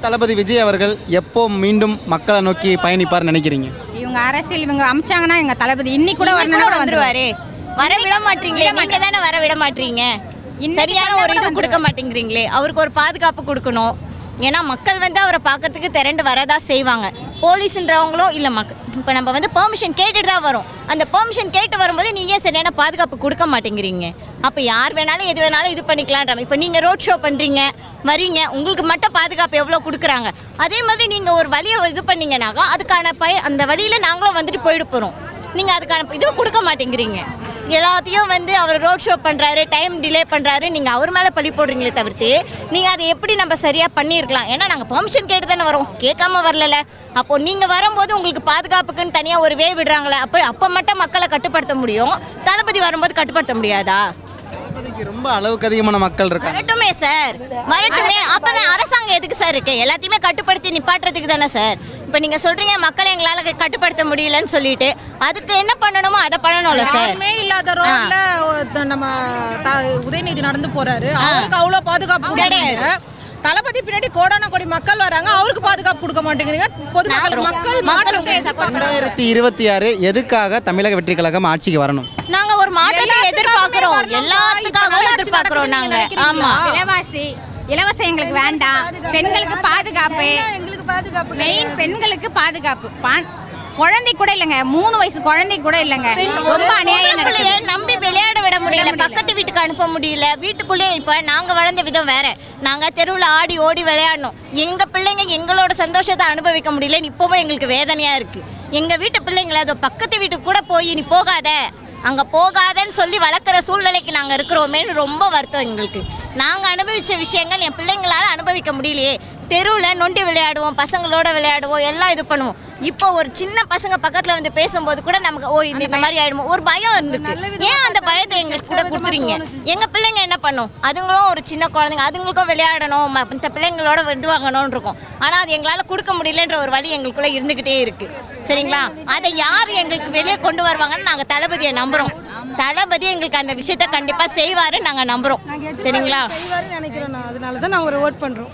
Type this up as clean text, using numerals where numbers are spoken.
தளபதி விஜய் அவர்கள் எப்போ மீண்டும் மக்களை நோக்கி பயணிப்பார் நினைக்கிறீங்க? இவங்க அரசியல் இவங்க அமிச்சாங்கன்னா எங்க தளபதி இன்னைக்கு கூட வரணும் வந்துருவாரு. வர விட மாட்டீங்களே, நீங்க தானே வர விட மாட்டீங்க. சரியான ஒரு இது கொடுக்க மாட்டேங்கிறீங்களே. அவருக்கு ஒரு பாதுகாப்பு கொடுக்கணும். ஏன்னா மக்கள் வந்து அவரை பார்க்கறதுக்கு திரண்டு வரதா செய்வாங்க. போலீஸ்ன்றவங்களும் இல்லை இப்போ நம்ம வந்து பெர்மிஷன் கேட்டுட்டு தான் வரோம். அந்த பெர்மிஷன் கேட்டு வரும்போது நீங்கள் சரியான பாதுகாப்பு கொடுக்க மாட்டேங்கிறீங்க. அப்போ யார் வேணாலும் எது வேணாலும் இது பண்ணிக்கலான்ற. இப்போ நீங்கள் ரோட் ஷோ பண்ணுறீங்க, வரீங்க, உங்களுக்கு மட்டும் பாதுகாப்பு எவ்வளோ கொடுக்குறாங்க. அதே மாதிரி நீங்கள் ஒரு வழியை இது பண்ணீங்கன்னாக்கா அதுக்கான அந்த வழியில் நாங்களும் வந்துட்டு போயிட்டு போகிறோம். நீங்கள் அதுக்கான இதுவும் கொடுக்க மாட்டேங்கிறீங்க. எல்லாத்தையும் வந்து அவர் ரோட் ஷோ பண்ணுறாரு, டைம் டிலே பண்ணுறாரு, நீங்கள் அவர் மேலே பழி போடுறீங்களே தவிர்த்து நீங்கள் அதை எப்படி நம்ம சரியாக பண்ணியிருக்கலாம். ஏன்னா நாங்கள் பெர்மிஷன் கேட்டு தானே வரோம், கேட்காம வரல. அப்போது நீங்கள் வரும்போது உங்களுக்கு பாதுகாப்புக்குன்னு தனியாக ஒரு வே விடுறாங்களே, அப்போ மட்டும் மக்களை கட்டுப்படுத்த முடியும். தளபதி வரும்போது கட்டுப்படுத்த முடியாதா? தளபதிக்கு ரொம்ப அளவுக்கு அதிகமான மக்கள் இருக்காங்க. வரட்டுமே சார், வரட்டுமே. அப்போதான் அரசாங்கம் எதுக்கு சார் இருக்கு? எல்லாத்தையுமே கட்டுப்படுத்தி நிப்பாட்டுறதுக்கு தானே சார். இப்போ நீங்கள் சொல்கிறீங்க மக்களை எங்களால் கட்டுப்படுத்த முடியலன்னு சொல்லிட்டு அதுக்கு என்ன பண்ணணுமோ அதை பண்ணணும்ல சார். இல்லாத ரோட்ல நம்ம உதயநிதி நடந்து போறாரு, அவருக்கு அவ்வளோ பாதுகாப்பு கிடையாது. தளபதி பின்னாடி கோடான கோடி மக்கள் வராங்க, அவருக்கு பாதுகாப்பு கொடுக்க மாட்டேங்கிறீங்க. பொதுமக்கள் மக்கள் 2026 எதுக்காக தமிழக வெற்றி கழகம் ஆட்சிக்கு வரணும்? நாங்க ஒரு மாற்றத்தை எதிர்பார்க்கிறோம், எல்லாத்துக்காகவும் எதிர்பார்க்கிறோம் நாங்க. ஆமா, இலவசம் எங்களுக்கு வேண்டாம். பெண்களுக்கு பாதுகாப்பு, மெயின் பெண்களுக்கு பாதுகாப்பு. குழந்தை கூட இல்லைங்க, 3 வயசு குழந்தை கூட இல்லைங்க. ரொம்ப அநியாயம் நடக்குது. நம்பி விளையாட விட முடியல, பக்கத்து வீட்டுக்கு அனுப்ப முடியல. வீட்டுக்குள்ளேயே இப்போ நாங்கள் வளர்ந்த விதம் வேற. நாங்கள் தெருவில் ஆடி ஓடி விளையாடணும். எங்கள் பிள்ளைங்க எங்களோட சந்தோஷத்தை அனுபவிக்க முடியல. இப்போவும் எங்களுக்கு வேதனையாக இருக்குது. எங்கள் வீட்டு பிள்ளைங்கள அதோ பக்கத்து வீட்டுக்கு கூட போய் நீ போகாத, அங்கே போகாதன்னு சொல்லி வளர்க்குற சூழ்நிலைக்கு நாங்கள் இருக்கிறோமேன்னு ரொம்ப வருத்தம் எங்களுக்கு. நாங்கள் அனுபவித்த விஷயங்கள் என் பிள்ளைங்களால் அனுபவிக்க முடியலையே. தெருவில் நொண்டி விளையாடுவோம், பசங்களோட விளையாடுவோம், எல்லாம் இது பண்ணுவோம். இப்போ ஒரு சின்ன பசங்க பக்கத்தில் வந்து பேசும்போது கூட நமக்கு இந்த மாதிரி ஆயிடுமோ ஒரு பயம் இருந்துருக்கு. ஏன் அந்த பயத்தை எங்களுக்கு கூட கொடுத்துறீங்க? எங்கள் பிள்ளைங்க என்ன பண்ணும்? அதுங்களும் ஒரு சின்ன குழந்தைங்க, அதுங்களுக்கும் விளையாடணும், மற்ற பிள்ளைங்களோட இதுவாகணும்னு இருக்கும். ஆனால் அது எங்களால் கொடுக்க முடியலன்ற ஒரு வழி எங்களுக்குள்ளே இருந்துக்கிட்டே இருக்குது. சரிங்களா? அதை யார் எங்களுக்கு வெளியே கொண்டு வருவாங்கன்னு நாங்கள் தளபதியை நம்புகிறோம். தளபதி எங்களுக்கு அந்த விஷயத்த கண்டிப்பாக செய்வாருன்னு நாங்கள் நம்புகிறோம். சரிங்களா? நினைக்கிறோம். அதனால தான் நான் ஒரு ஓட் பண்ணுறோம்.